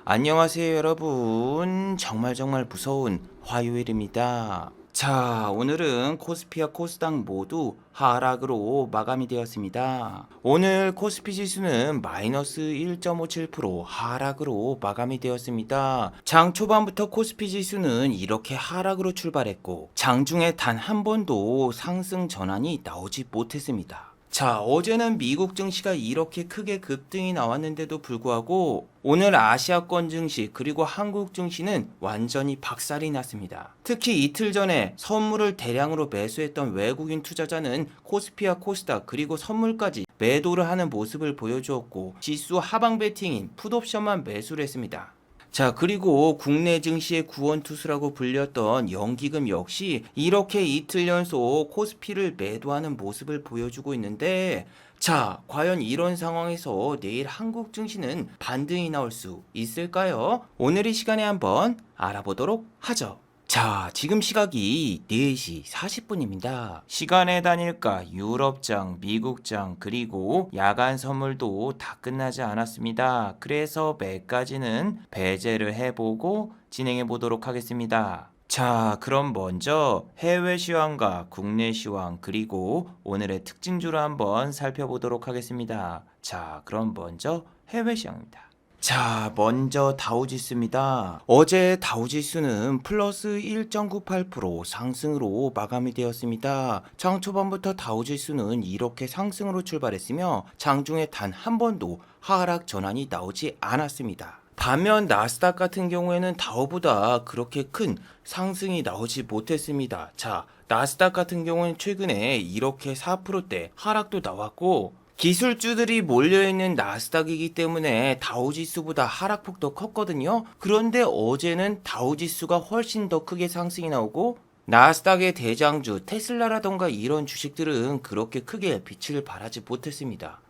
안녕하세요 여러분. 정말 무서운 화요일입니다. 자, 오늘은 코스피와 코스닥 모두 하락으로 마감이 되었습니다. 오늘 코스피 지수는 마이너스 1.57% 하락으로 마감이 되었습니다. 장 초반부터 코스피 지수는 이렇게 하락으로 출발했고 장중에 단 한 번도 상승 전환이 나오지 못했습니다. 자, 어제는 미국 증시가 이렇게 크게 급등이 나왔는데도 불구하고 오늘 아시아권 증시 그리고 한국 증시는 완전히 박살이 났습니다. 특히 이틀 전에 선물을 대량으로 매수했던 외국인 투자자는 코스피와 코스닥 그리고 선물까지 매도를 하는 모습을 보여주었고 지수 하방 베팅인 풋옵션만 매수를 했습니다. 자, 그리고 국내 증시의 구원투수라고 불렸던 연기금 역시 이렇게 이틀 연속 코스피를 매도하는 모습을 보여주고 있는데, 자, 과연 이런 상황에서 내일 한국 증시는 반등이 나올 수 있을까요? 오늘 이 시간에 한번 알아보도록 하죠. 자, 지금 시각이 4시 40분입니다. 시간의 단일가, 유럽장, 미국장, 그리고 야간 선물도 다 끝나지 않았습니다. 그래서 매까지는 배제를 해보고 진행해 보도록 하겠습니다. 자, 그럼 먼저 해외 시황과 국내 시황, 그리고 오늘의 특징주를 한번 살펴보도록 하겠습니다. 자, 그럼 먼저 해외 시황입니다. 자, 먼저 다우지수입니다. 어제 다우지수는 플러스 1.98% 상승으로 마감이 되었습니다. 장 초반부터 다우지수는 이렇게 상승으로 출발했으며 장중에 단 한 번도 하락 전환이 나오지 않았습니다. 반면 나스닥 같은 경우에는 다우보다 그렇게 큰 상승이 나오지 못했습니다. 자, 나스닥 같은 경우는 최근에 이렇게 4%대 하락도 나왔고 기술주들이 몰려있는 나스닥이기 때문에 다우지수보다 하락폭도 컸거든요. 그런데 어제는 다우지수가 훨씬 더 크게 상승이 나오고 나스닥의 대장주 테슬라라던가 이런 주식들은 그렇게 크게 빛을 발하지 못했습니다.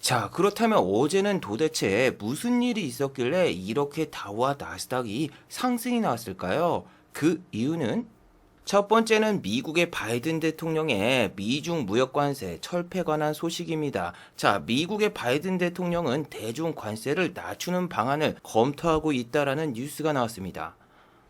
자, 그렇다면 어제는 도대체 무슨 일이 있었길래 이렇게 다우와 나스닥이 상승이 나왔을까요? 그 이유는 첫 번째는 미국의 바이든 대통령의 미중 무역 관세 철폐 관한 소식입니다. 자, 미국의 바이든 대통령은 대중 관세를 낮추는 방안을 검토하고 있다라는 뉴스가 나왔습니다.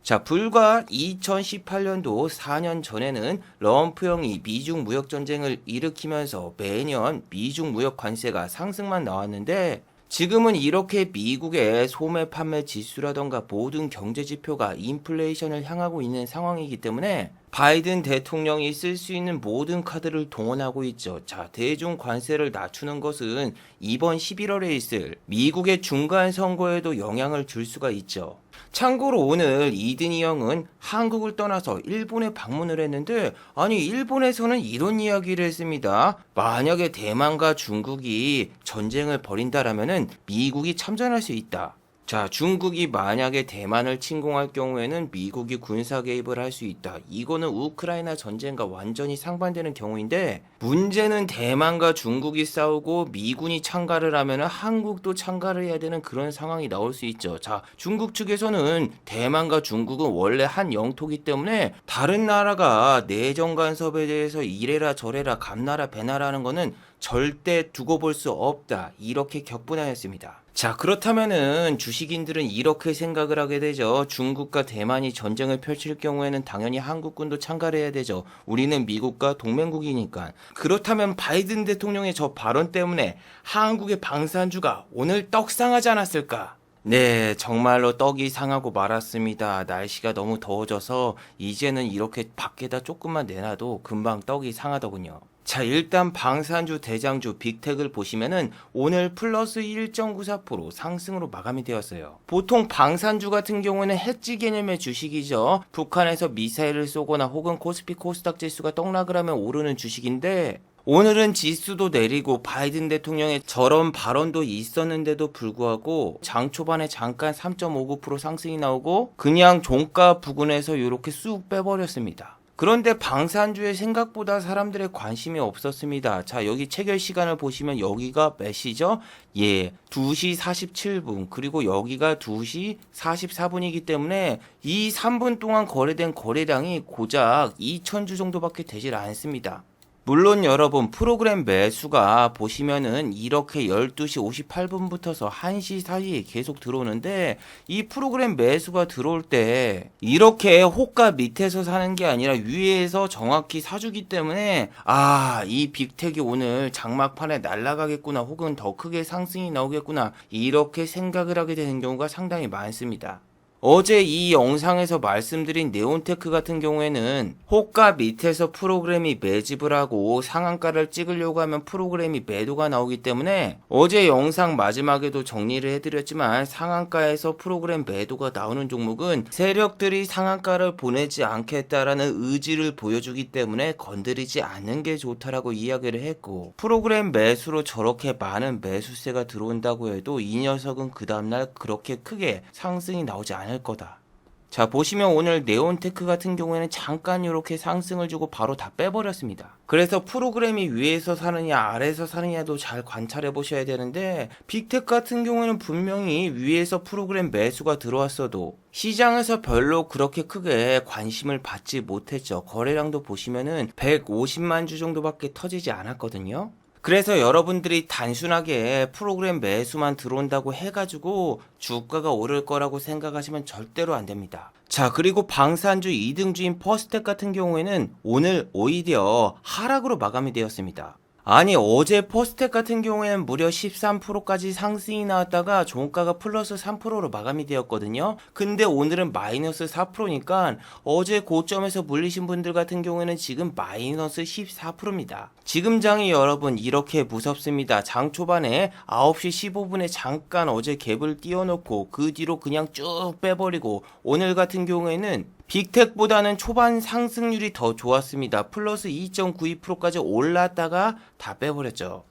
자, 불과 2018년도 4년 전에는 럼프 형이 미중 무역 전쟁을 일으키면서 매년 미중 무역 관세가 상승만 나왔는데 지금은 이렇게 미국의 소매 판매 지수라던가 모든 경제 지표가 인플레이션을 향하고 있는 상황이기 때문에 바이든 대통령이 쓸 수 있는 모든 카드를 동원하고 있죠. 자, 대중 관세를 낮추는 것은 이번 11월에 있을 미국의 중간 선거에도 영향을 줄 수가 있죠. 참고로 오늘 이든이 형은 한국을 떠나서 일본에 방문을 했는데 아니 일본에서는 이런 이야기를 했습니다. 만약에 대만과 중국이 전쟁을 벌인다라면은 미국이 참전할 수 있다. 자, 중국이 만약에 대만을 침공할 경우에는 미국이 군사 개입을 할 수 있다. 이거는 우크라이나 전쟁과 완전히 상반되는 경우인데 문제는 대만과 중국이 싸우고 미군이 참가를 하면 한국도 참가를 해야 되는 그런 상황이 나올 수 있죠. 자, 중국 측에서는 대만과 중국은 원래 한 영토기 때문에 다른 나라가 내정 간섭에 대해서 이래라 저래라 감나라 배나라는 거는 절대 두고 볼 수 없다. 이렇게 격분하였습니다. 자, 그렇다면은 주식인들은 이렇게 생각을 하게 되죠. 중국과 대만이 전쟁을 펼칠 경우에는 당연히 한국군도 참가를 해야 되죠. 우리는 미국과 동맹국이니까. 그렇다면 바이든 대통령의 저 발언 때문에 한국의 방산주가 오늘 떡상하지 않았을까? 네, 정말로 떡이 상하고 말았습니다. 날씨가 너무 더워져서 이제는 이렇게 밖에다 조금만 내놔도 금방 떡이 상하더군요. 자, 일단 방산주 대장주 빅텍을 보시면은 오늘 플러스 1.94% 상승으로 마감이 되었어요. 보통 방산주 같은 경우는 해지 개념의 주식이죠. 북한에서 미사일을 쏘거나 혹은 코스피 코스닥 지수가 떡락을 하면 오르는 주식인데 오늘은 지수도 내리고 바이든 대통령의 저런 발언도 있었는데도 불구하고 장 초반에 잠깐 3.59% 상승이 나오고 그냥 종가 부근에서 이렇게 쑥 빼버렸습니다. 그런데 방산주에 생각보다 사람들의 관심이 없었습니다. 자, 여기 체결 시간을 보시면 여기가 몇 시죠? 예, 2시 47분. 그리고 여기가 2시 44분이기 때문에 이 3분 동안 거래된 거래량이 고작 2,000주 정도밖에 되질 않습니다. 물론 여러분 프로그램 매수가 보시면은 이렇게 12시 58분부터서 1시 사이에 계속 들어오는데 이 프로그램 매수가 들어올 때 이렇게 호가 밑에서 사는 게 아니라 위에서 정확히 사주기 때문에 이 빅텍이 오늘 장막판에 날아가겠구나 혹은 더 크게 상승이 나오겠구나 이렇게 생각을 하게 되는 경우가 상당히 많습니다. 어제 이 영상에서 말씀드린 네온테크 같은 경우에는 호가 밑에서 프로그램이 매집을 하고 상한가를 찍으려고 하면 프로그램이 매도가 나오기 때문에 어제 영상 마지막에도 정리를 해드렸지만 상한가에서 프로그램 매도가 나오는 종목은 세력들이 상한가를 보내지 않겠다라는 의지를 보여주기 때문에 건드리지 않는 게 좋다라고 이야기를 했고, 프로그램 매수로 저렇게 많은 매수세가 들어온다고 해도 이 녀석은 그 다음날 그렇게 크게 상승이 나오지 않을 거다. 자, 보시면 오늘 네온테크 같은 경우에는 잠깐 이렇게 상승을 주고 바로 다 빼버렸습니다. 그래서 프로그램이 위에서 사느냐 아래에서 사느냐도 잘 관찰해 보셔야 되는데, 빅텍 같은 경우에는 분명히 위에서 프로그램 매수가 들어왔어도 시장에서 별로 그렇게 크게 관심을 받지 못했죠. 거래량도 보시면은 150만 주 정도밖에 터지지 않았거든요. 그래서 여러분들이 단순하게 프로그램 매수만 들어온다고 해가지고 주가가 오를 거라고 생각하시면 절대로 안 됩니다. 자, 그리고 방산주 2등주인 퍼스텍 같은 경우에는 오늘 오히려 하락으로 마감이 되었습니다. 아니, 어제 퍼스텍 같은 경우에는 무려 13%까지 상승이 나왔다가 종가가 플러스 3%로 마감이 되었거든요. 근데 오늘은 마이너스 4%니까 어제 고점에서 물리신 분들 같은 경우에는 지금 마이너스 14%입니다. 지금 장이 여러분 이렇게 무섭습니다. 장 초반에 9시 15분에 잠깐 어제 갭을 띄워놓고 그 뒤로 그냥 쭉 빼버리고, 오늘 같은 경우에는 빅텍보다는 초반 상승률이 더 좋았습니다. 플러스 2.92%까지 올랐다가 다 빼버렸죠.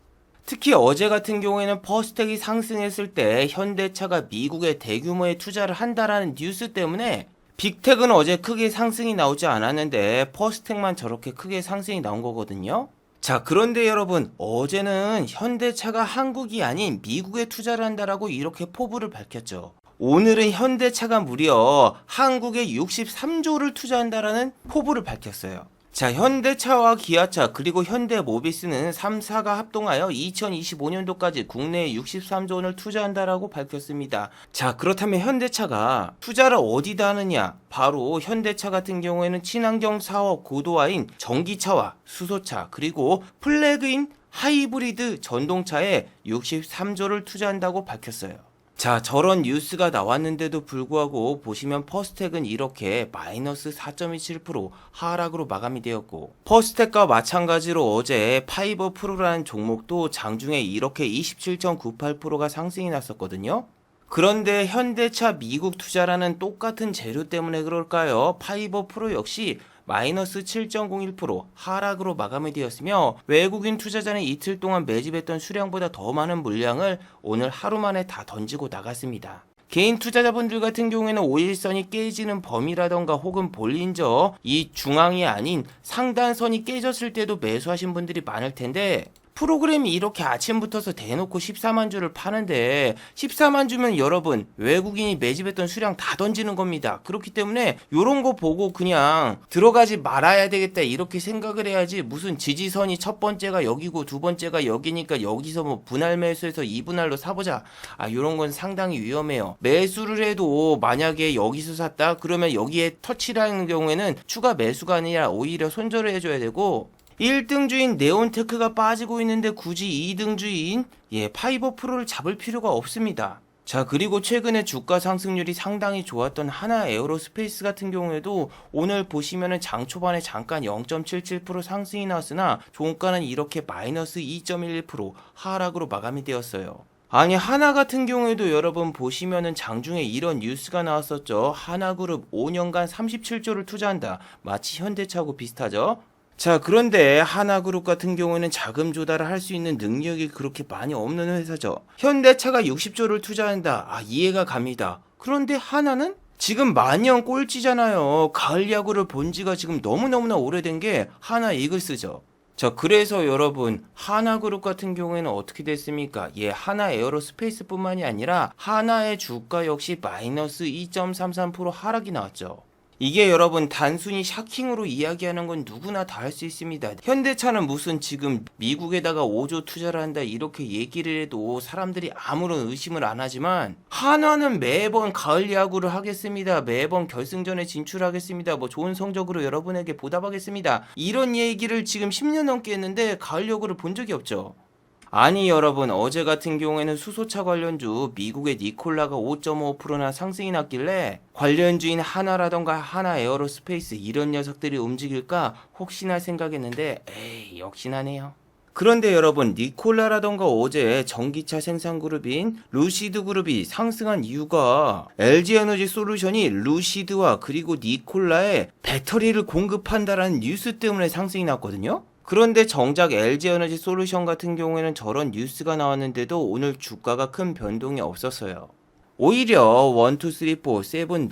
특히 어제 같은 경우에는 퍼스텍이 상승했을 때 현대차가 미국에 대규모의 투자를 한다라는 뉴스 때문에 빅텍은 어제 크게 상승이 나오지 않았는데 퍼스텍만 저렇게 크게 상승이 나온 거거든요. 자, 그런데 여러분, 어제는 현대차가 한국이 아닌 미국에 투자를 한다라고 이렇게 포부를 밝혔죠. 오늘은 현대차가 무려 한국에 63조를 투자한다라는 포부를 밝혔어요. 자, 현대차와 기아차 그리고 현대모비스는 3사가 합동하여 2025년도까지 국내에 63조 원을 투자한다라고 밝혔습니다. 자, 그렇다면 현대차가 투자를 어디다 하느냐? 바로 현대차 같은 경우에는 친환경 사업 고도화인 전기차와 수소차 그리고 플래그인 하이브리드 전동차에 63조를 투자한다고 밝혔어요. 자, 저런 뉴스가 나왔는데도 불구하고 보시면 퍼스텍은 이렇게 마이너스 4.27% 하락으로 마감이 되었고, 퍼스텍과 마찬가지로 어제 파이버 프로라는 종목도 장중에 이렇게 27.98%가 상승이 났었거든요. 그런데 현대차 미국 투자라는 똑같은 재료 때문에 그럴까요? 파이버 프로 역시 마이너스 7.01% 하락으로 마감이 되었으며, 외국인 투자자는 이틀 동안 매집했던 수량보다 더 많은 물량을 오늘 하루 만에 다 던지고 나갔습니다. 개인 투자자분들 같은 경우에는 5일선이 깨지는 범위라던가 혹은 볼린저 이 중앙이 아닌 상단선이 깨졌을 때도 매수하신 분들이 많을 텐데, 프로그램이 이렇게 아침부터서 대놓고 14만 주를 파는데 14만 주면 여러분 외국인이 매집했던 수량 다 던지는 겁니다. 그렇기 때문에 이런 거 보고 그냥 들어가지 말아야 되겠다 이렇게 생각을 해야지, 무슨 지지선이 첫 번째가 여기고 두 번째가 여기니까 여기서 뭐 분할 매수해서 2분할로 사보자, 이런 건 상당히 위험해요. 매수를 해도 만약에 여기서 샀다 그러면 여기에 터치라는 경우에는 추가 매수가 아니라 오히려 손절을 해줘야 되고, 1등주인 네온테크가 빠지고 있는데 굳이 2등주인 파이버 프로를 잡을 필요가 없습니다. 자, 그리고 최근에 주가 상승률이 상당히 좋았던 하나 에어로스페이스 같은 경우에도 오늘 보시면은 장 초반에 잠깐 0.77% 상승이 나왔으나 종가는 이렇게 마이너스 2.11% 하락으로 마감이 되었어요. 아니, 하나 같은 경우에도 여러분 보시면은 장중에 이런 뉴스가 나왔었죠. 하나그룹 5년간 37조를 투자한다. 마치 현대차하고 비슷하죠. 자, 그런데 하나그룹 같은 경우에는 자금 조달을 할 수 있는 능력이 그렇게 많이 없는 회사죠. 현대차가 60조를 투자한다. 이해가 갑니다. 그런데 하나는 지금 만년 꼴찌잖아요. 가을 야구를 본 지가 지금 너무너무나 오래된 게 하나 이글스죠. 자, 그래서 여러분 하나그룹 같은 경우에는 어떻게 됐습니까? 하나 에어로스페이스 뿐만이 아니라 하나의 주가 역시 마이너스 2.33% 하락이 나왔죠. 이게 여러분 단순히 샤킹으로 이야기하는 건 누구나 다 할 수 있습니다. 현대차는 무슨 지금 미국에다가 5조 투자를 한다 이렇게 얘기를 해도 사람들이 아무런 의심을 안 하지만 한화는 매번 가을 야구를 하겠습니다. 매번 결승전에 진출하겠습니다. 뭐 좋은 성적으로 여러분에게 보답하겠습니다. 이런 얘기를 지금 10년 넘게 했는데 가을 야구를 본 적이 없죠. 아니 여러분, 어제 같은 경우에는 수소차 관련주 미국의 니콜라가 5.5%나 상승이 났길래 관련주인 하나라던가 하나 에어로스페이스 이런 녀석들이 움직일까 혹시나 생각했는데 에이 역시나네요. 그런데 여러분, 니콜라라던가 어제 전기차 생산그룹인 루시드 그룹이 상승한 이유가 LG에너지 솔루션이 루시드와 그리고 니콜라에 배터리를 공급한다라는 뉴스 때문에 상승이 났거든요. 그런데 정작 LG에너지 솔루션 같은 경우에는 저런 뉴스가 나왔는데도 오늘 주가가 큰 변동이 없었어요. 오히려 1, 2, 3, 4, 7, 9,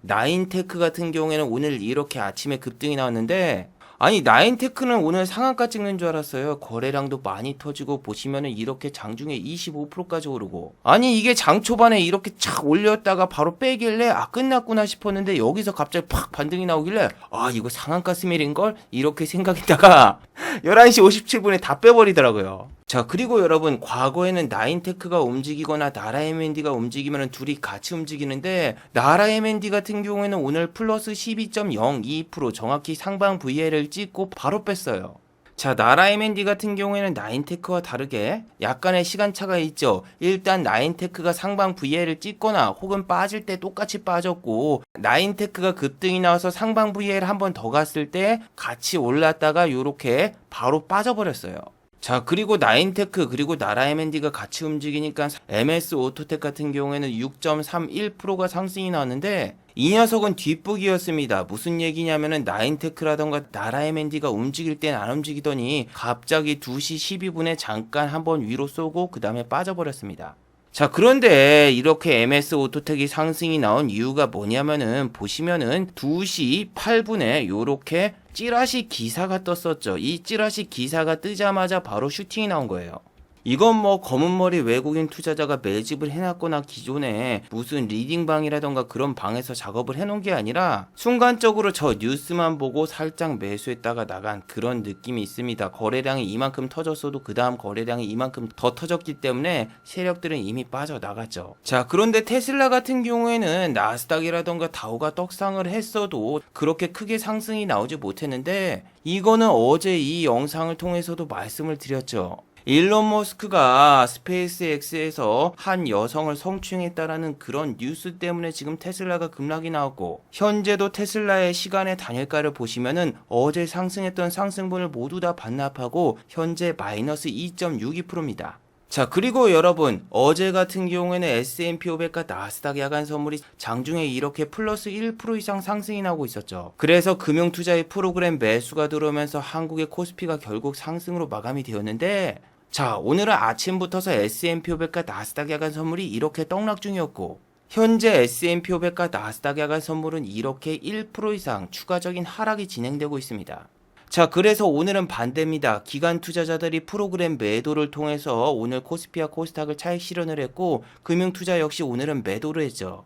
나인테크 같은 경우에는 오늘 이렇게 아침에 급등이 나왔는데 아니 나인테크는 오늘 상한가 찍는 줄 알았어요. 거래량도 많이 터지고 보시면은 이렇게 장중에 25%까지 오르고 아니 이게 장 초반에 이렇게 착 올렸다가 바로 빼길래 아 끝났구나 싶었는데 여기서 갑자기 팍 반등이 나오길래 아 이거 상한가 스멜인걸? 이렇게 생각했다가 11시 57분에 다 빼버리더라고요. 자, 그리고 여러분 과거에는 나인테크가 움직이거나 나라 M&D가 움직이면 둘이 같이 움직이는데 나라 M&D 같은 경우에는 오늘 플러스 12.02% 정확히 상방 VL을 찍고 바로 뺐어요. 자, 나라 M&D 같은 경우에는 나인테크와 다르게 약간의 시간차가 있죠. 일단 나인테크가 상방 VL을 찍거나 혹은 빠질 때 똑같이 빠졌고 나인테크가 급등이 나와서 상방 VL 한 번 더 갔을 때 같이 올랐다가 요렇게 바로 빠져버렸어요. 자, 그리고 나인테크 그리고 나라 M&D가 같이 움직이니까 MS 오토텍 같은 경우에는 6.31%가 상승이 나왔는데 이 녀석은 뒷북이었습니다. 무슨 얘기냐면은 나인테크라던가 나라 M&D가 움직일 땐 안 움직이더니 갑자기 2시 12분에 잠깐 한번 위로 쏘고 그 다음에 빠져버렸습니다. 자, 그런데 이렇게 MS 오토텍이 상승이 나온 이유가 뭐냐면은 보시면은 2시 8분에 요렇게 찌라시 기사가 떴었죠. 이 찌라시 기사가 뜨자마자 바로 슈팅이 나온 거예요. 이건 뭐 검은머리 외국인 투자자가 매집을 해놨거나 기존에 무슨 리딩방이라던가 그런 방에서 작업을 해놓은 게 아니라 순간적으로 저 뉴스만 보고 살짝 매수했다가 나간 그런 느낌이 있습니다. 거래량이 이만큼 터졌어도 그 다음 거래량이 이만큼 더 터졌기 때문에 세력들은 이미 빠져나갔죠. 자, 그런데 테슬라 같은 경우에는 나스닥이라던가 다우가 떡상을 했어도 그렇게 크게 상승이 나오지 못했는데 이거는 어제 이 영상을 통해서도 말씀을 드렸죠. 일론 머스크가 스페이스X에서 한 여성을 성추행했다라는 그런 뉴스 때문에 지금 테슬라가 급락이 나왔고 현재도 테슬라의 시간의 단일가를 보시면은 어제 상승했던 상승분을 모두 다 반납하고 현재 마이너스 2.62%입니다. 자, 그리고 여러분 어제 같은 경우에는 S&P 500과 나스닥 야간 선물이 장중에 이렇게 플러스 1% 이상 상승이 나오고 있었죠. 그래서 금융투자의 프로그램 매수가 들어오면서 한국의 코스피가 결국 상승으로 마감이 되었는데 자, 오늘은 아침부터서 S&P 500과 나스닥 야간 선물이 이렇게 떡락 중이었고 현재 S&P 500과 나스닥 야간 선물은 이렇게 1% 이상 추가적인 하락이 진행되고 있습니다. 자, 그래서 오늘은 반대입니다. 기관 투자자들이 프로그램 매도를 통해서 오늘 코스피와 코스닥을 차익 실현을 했고 금융투자 역시 오늘은 매도를 했죠.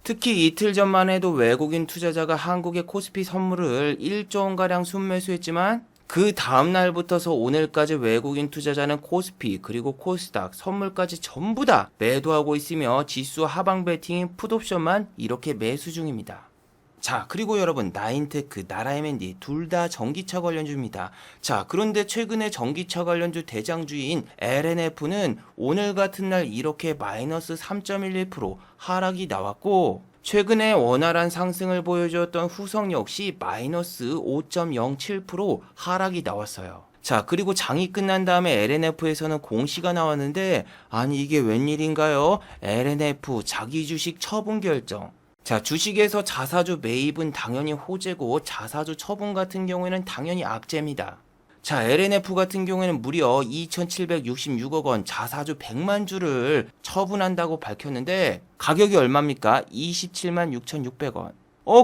특히 이틀 전만 해도 외국인 투자자가 한국의 코스피 선물을 1조 원가량 순매수했지만 그 다음 날부터서 오늘까지 외국인 투자자는 코스피 그리고 코스닥 선물까지 전부 다 매도하고 있으며 지수 하방 베팅인 풋옵션만 이렇게 매수 중입니다. 자, 그리고 여러분 나인테크, 나라 M&D 둘 다 전기차 관련주입니다. 자, 그런데 최근에 전기차 관련주 대장주인 LNF는 오늘 같은 날 이렇게 마이너스 3.11% 하락이 나왔고 최근에 원활한 상승을 보여주었던 후성 역시 마이너스 5.07% 하락이 나왔어요. 자, 그리고 장이 끝난 다음에 LNF에서는 공시가 나왔는데 아니 이게 웬일인가요? LNF 자기 주식 처분 결정. 자, 주식에서 자사주 매입은 당연히 호재고 자사주 처분 같은 경우에는 당연히 악재입니다. 자, LNF 같은 경우에는 무려 2,766억 원 자사주 100만 주를 처분한다고 밝혔는데 가격이 얼마입니까? 27만 6,600원.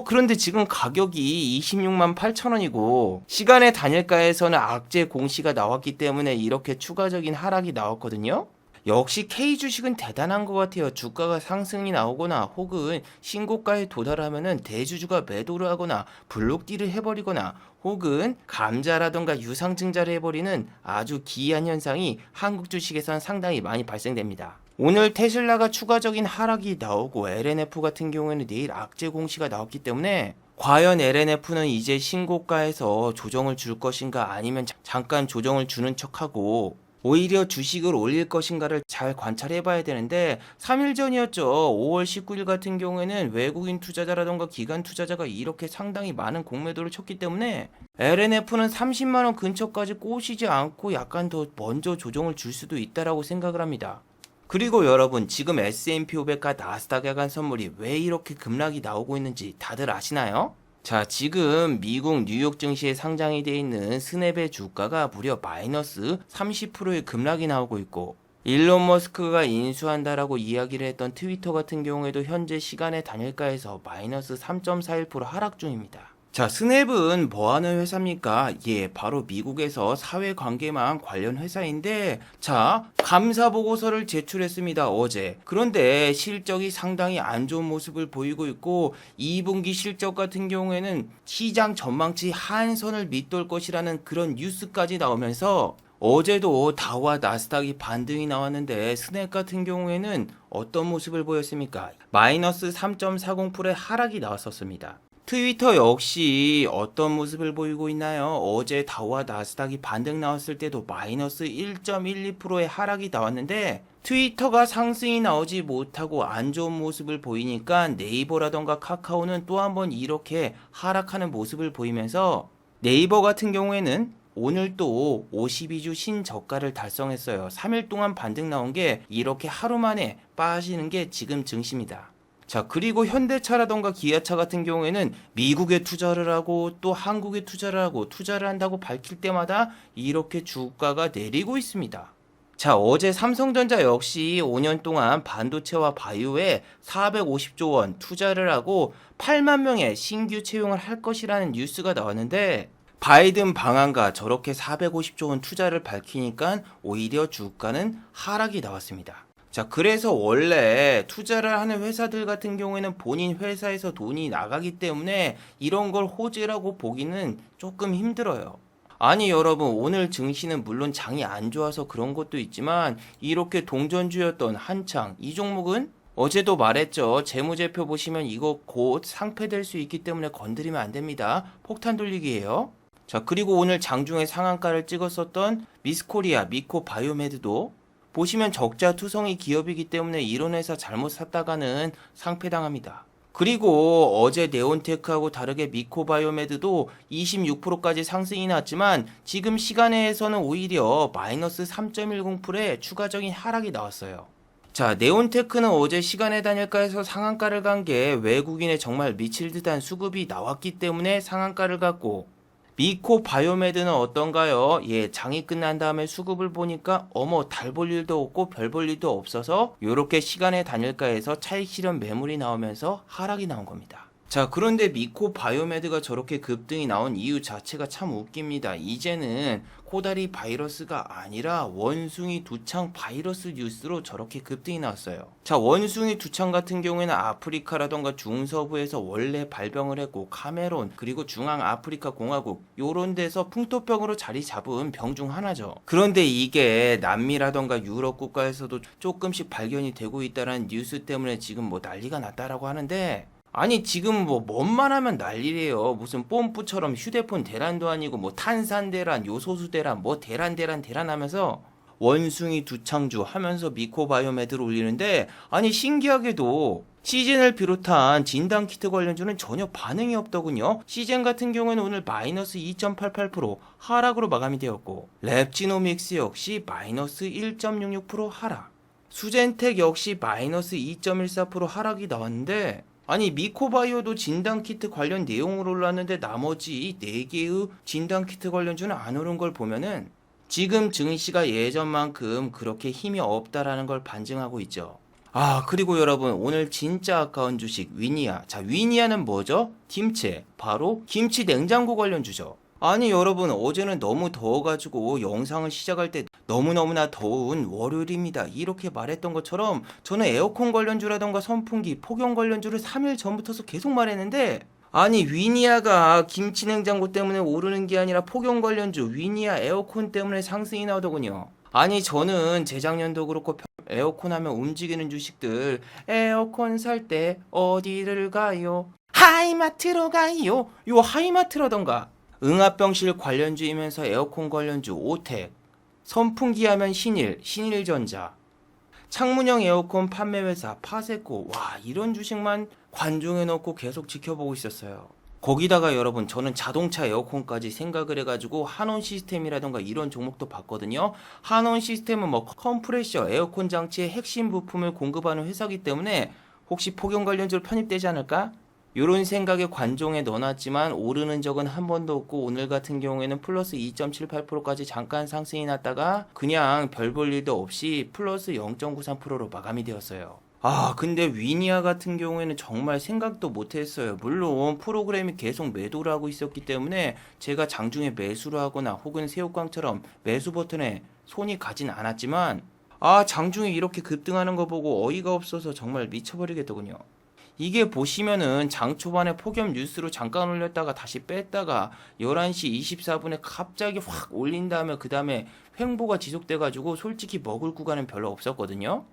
그런데 지금 가격이 26만 8천 원이고 시간의 단일가에서는 악재 공시가 나왔기 때문에 이렇게 추가적인 하락이 나왔거든요. 역시 K주식은 대단한 것 같아요. 주가가 상승이 나오거나 혹은 신고가에 도달하면은 대주주가 매도를 하거나 블록딜을 해버리거나 혹은 감자라던가 유상증자를 해버리는 아주 기이한 현상이 한국 주식에선 상당히 많이 발생됩니다. 오늘 테슬라가 추가적인 하락이 나오고 LNF 같은 경우에는 내일 악재 공시가 나왔기 때문에 과연 LNF는 이제 신고가에서 조정을 줄 것인가 아니면 잠깐 조정을 주는 척하고 오히려 주식을 올릴 것인가를 잘 관찰해 봐야 되는데 3일 전이었죠. 5월 19일 같은 경우에는 외국인 투자자라던가 기관 투자자가 이렇게 상당히 많은 공매도를 쳤기 때문에 LNF는 30만원 근처까지 꼬시지 않고 약간 더 먼저 조정을 줄 수도 있다라고 생각을 합니다. 그리고 여러분 지금 S&P 500과 나스닥에 간 선물이 왜 이렇게 급락이 나오고 있는지 다들 아시나요? 자, 지금 미국 뉴욕 증시에 상장이 되어 있는 스냅의 주가가 무려 마이너스 30%의 급락이 나오고 있고 일론 머스크가 인수한다라고 이야기를 했던 트위터 같은 경우에도 현재 시간의 단일가에서 마이너스 3.41% 하락 중입니다. 자, 스냅은 뭐하는 회사입니까? 예, 바로 미국에서 사회관계망 관련 회사인데 자, 감사보고서를 제출했습니다, 어제. 그런데 실적이 상당히 안 좋은 모습을 보이고 있고 2분기 실적 같은 경우에는 시장 전망치 하한선을 밑돌 것이라는 그런 뉴스까지 나오면서 어제도 다우와 나스닥이 반등이 나왔는데 스냅 같은 경우에는 어떤 모습을 보였습니까? 마이너스 3.40%의 하락이 나왔었습니다. 트위터 역시 어떤 모습을 보이고 있나요? 어제 다우와 나스닥이 반등 나왔을 때도 마이너스 1.12%의 하락이 나왔는데 트위터가 상승이 나오지 못하고 안 좋은 모습을 보이니까 네이버라던가 카카오는 또 한 번 이렇게 하락하는 모습을 보이면서 네이버 같은 경우에는 오늘 또 52주 신저가를 달성했어요. 3일 동안 반등 나온 게 이렇게 하루 만에 빠지는 게 지금 증시입니다. 자, 그리고 현대차라던가 기아차 같은 경우에는 미국에 투자를 하고 또 한국에 투자를 하고 투자를 한다고 밝힐 때마다 이렇게 주가가 내리고 있습니다. 자, 어제 삼성전자 역시 5년 동안 반도체와 바이오에 450조 원 투자를 하고 8만 명의 신규 채용을 할 것이라는 뉴스가 나왔는데 바이든 방한과 저렇게 450조 원 투자를 밝히니까 오히려 주가는 하락이 나왔습니다. 자, 그래서 원래 투자를 하는 회사들 같은 경우에는 본인 회사에서 돈이 나가기 때문에 이런 걸 호재라고 보기는 조금 힘들어요. 아니 여러분, 오늘 증시는 물론 장이 안 좋아서 그런 것도 있지만 이렇게 동전주였던 한창 이 종목은 어제도 말했죠. 재무제표 보시면 이거 곧 상폐될 수 있기 때문에 건드리면 안 됩니다. 폭탄 돌리기예요. 자, 그리고 오늘 장중에 상한가를 찍었었던 미스코리아, 미코바이오메드도 보시면 적자 투성이 기업이기 때문에 이런 회사 잘못 샀다가는 상폐당합니다. 그리고 어제 네온테크하고 다르게 미코바이오메드도 26%까지 상승이 났지만 지금 시간에서는 오히려 마이너스 3.10%의 추가적인 하락이 나왔어요. 자, 네온테크는 어제 시간의 단일가에서 상한가를 간 게 외국인에 정말 미칠 듯한 수급이 나왔기 때문에 상한가를 갔고 미코바이오메드는 어떤가요? 예, 장이 끝난 다음에 수급을 보니까 어머 달 볼 일도 없고 별 볼 일도 없어서 요렇게 시간의 단일가에서 차익 실현 매물이 나오면서 하락이 나온 겁니다. 자, 그런데 미코바이오메드가 저렇게 급등이 나온 이유 자체가 참 웃깁니다. 이제는 코다리 바이러스가 아니라 원숭이 두창 바이러스 뉴스로 저렇게 급등이 나왔어요. 자, 원숭이 두창 같은 경우에는 아프리카라던가 중서부에서 원래 발병을 했고 카메론 그리고 중앙아프리카 공화국 요런 데서 풍토병으로 자리 잡은 병 중 하나죠. 그런데 이게 남미라던가 유럽 국가에서도 조금씩 발견이 되고 있다는 뉴스 때문에 지금 뭐 난리가 났다라고 하는데 아니 지금 뭐 뭔만 하면 난리래요. 무슨 뽐뿌처럼 휴대폰 대란도 아니고 뭐 탄산 대란, 요소수 대란, 뭐 대란 하면서 원숭이 두창주 하면서 미코바이오메드를 올리는데 아니 신기하게도 시젠을 비롯한 진단키트 관련주는 전혀 반응이 없더군요. 시젠 같은 경우에는 오늘 마이너스 2.88% 하락으로 마감이 되었고 랩지노믹스 역시 마이너스 1.66% 하락, 수젠텍 역시 마이너스 2.14% 하락이 나왔는데 아니 미코바이오도 진단키트 관련 내용으로 올랐는데 나머지 4개의 진단키트 관련주는 안 오른 걸 보면은 지금 증시가 예전만큼 그렇게 힘이 없다라는 걸 반증하고 있죠. 아, 그리고 여러분 오늘 진짜 아까운 주식 위니아. 자, 위니아는 뭐죠? 김치, 바로 김치 냉장고 관련주죠. 아니 여러분, 어제는 너무 더워가지고 영상을 시작할 때 너무너무나 더운 월요일입니다 이렇게 말했던 것처럼 저는 에어컨 관련주라던가 선풍기, 폭염 관련주를 3일 전부터 계속 말했는데, 아니 위니아가 김치 냉장고 때문에 오르는 게 아니라 폭염 관련주 위니아 에어컨 때문에 상승이 나오더군요. 아니 저는 재작년도 그렇고 에어컨 하면 움직이는 주식들, 에어컨 살 때 어디를 가요? 하이마트로 가요. 요 하이마트라던가, 응압병실 관련주이면서 에어컨 관련주 오텍, 선풍기 하면 신일전자, 창문형 에어컨 판매회사 파세코, 와 이런 주식만 관종해 놓고 계속 지켜보고 있었어요. 거기다가 여러분, 저는 자동차 에어컨까지 생각을 해가지고 한온 시스템이라던가 이런 종목도 봤거든요. 한온 시스템은 뭐 컴프레셔 에어컨 장치의 핵심 부품을 공급하는 회사이기 때문에 혹시 폭염 관련주로 편입되지 않을까? 요런 생각에 관종에 넣어놨지만 오르는 적은 한 번도 없고, 오늘 같은 경우에는 플러스 2.78%까지 잠깐 상승이 났다가 그냥 별 볼 일도 없이 플러스 0.93%로 마감이 되었어요. 아, 근데 위니아 같은 경우에는 정말 생각도 못했어요. 물론 프로그램이 계속 매도를 하고 있었기 때문에 제가 장중에 매수를 하거나 혹은 새우깡처럼 매수 버튼에 손이 가진 않았지만, 아, 장중에 이렇게 급등하는 거 보고 어이가 없어서 정말 미쳐버리겠더군요. 이게 보시면은 장 초반에 폭염 뉴스로 잠깐 올렸다가 다시 뺐다가 11시 24분에 갑자기 확 올린 다음에 그 다음에 횡보가 지속돼가지고 솔직히 먹을 구간은 별로 없었거든요.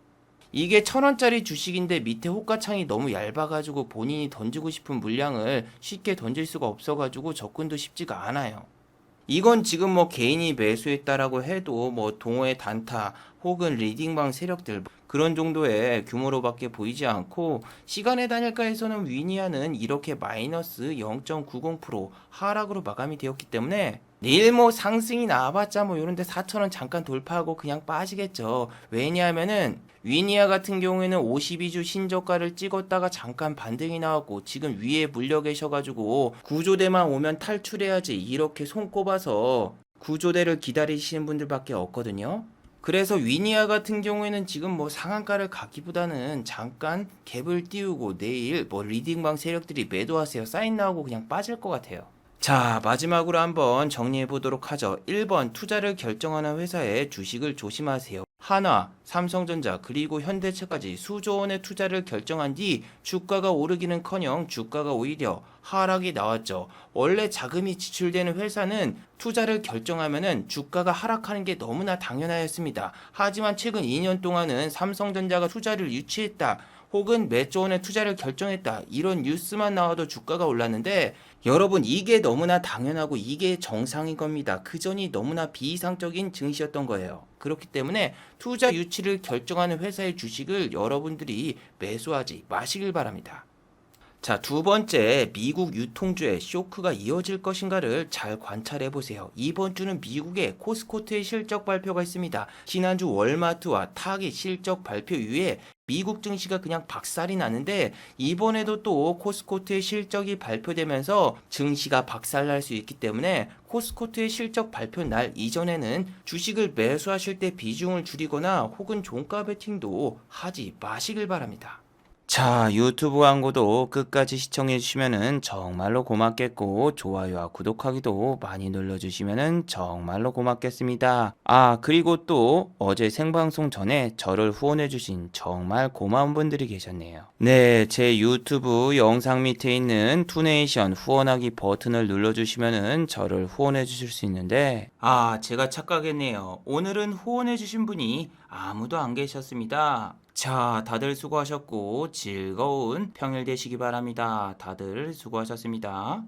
이게 1,000원짜리 주식인데 밑에 호가창이 너무 얇아가지고 본인이 던지고 싶은 물량을 쉽게 던질 수가 없어가지고 접근도 쉽지가 않아요. 이건 지금 뭐 개인이 매수했다라고 해도 뭐 동호회 단타 혹은 리딩방 세력들 그런 정도의 규모로밖에 보이지 않고, 시간의 단일가에서는 위니아는 이렇게 마이너스 0.90% 하락으로 마감이 되었기 때문에 내일 뭐 상승이 나와봤자 뭐 요런데 4,000원 잠깐 돌파하고 그냥 빠지겠죠. 왜냐하면은 위니아 같은 경우에는 52주 신저가를 찍었다가 잠깐 반등이 나왔고 지금 위에 물려 계셔가지고 구조대만 오면 탈출해야지 이렇게 손꼽아서 구조대를 기다리시는 분들밖에 없거든요. 그래서 위니아 같은 경우에는 지금 뭐 상한가를 가기보다는 잠깐 갭을 띄우고 내일 뭐 리딩방 세력들이 매도하세요 사인 나오고 그냥 빠질 것 같아요. 자, 마지막으로 한번 정리해 보도록 하죠. 1번, 투자를 결정하는 회사의 주식을 조심하세요. 한화, 삼성전자, 그리고 현대차까지 수조 원의 투자를 결정한 뒤 주가가 오르기는커녕 주가가 오히려 하락이 나왔죠. 원래 자금이 지출되는 회사는 투자를 결정하면은 주가가 하락하는 게 너무나 당연하였습니다. 하지만 최근 2년 동안은 삼성전자가 투자를 유치했다, 혹은 몇 조 원의 투자를 결정했다, 이런 뉴스만 나와도 주가가 올랐는데, 여러분 이게 너무나 당연하고 이게 정상인 겁니다. 그 전이 너무나 비이상적인 증시였던 거예요. 그렇기 때문에 투자 유치를 결정하는 회사의 주식을 여러분들이 매수하지 마시길 바랍니다. 자, 두 번째, 미국 유통주의 쇼크가 이어질 것인가를 잘 관찰해 보세요. 이번 주는 미국의 코스코트의 실적 발표가 있습니다. 지난주 월마트와 타겟 실적 발표 이후에 미국 증시가 그냥 박살이 나는데, 이번에도 또 코스코트의 실적이 발표되면서 증시가 박살날 수 있기 때문에 코스코트의 실적 발표 날 이전에는 주식을 매수하실 때 비중을 줄이거나 혹은 종가 베팅도 하지 마시길 바랍니다. 자, 유튜브 광고도 끝까지 시청해 주시면은 정말로 고맙겠고, 좋아요와 구독하기도 많이 눌러주시면은 정말로 고맙겠습니다. 아, 그리고 또 어제 생방송 전에 저를 후원해 주신 정말 고마운 분들이 계셨네요. 네, 제 유튜브 영상 밑에 있는 투네이션 후원하기 버튼을 눌러주시면은 저를 후원해 주실 수 있는데, 아, 제가 착각했네요. 오늘은 후원해 주신 분이 아무도 안 계셨습니다. 자, 다들 수고하셨고 즐거운 평일 되시기 바랍니다. 다들 수고하셨습니다.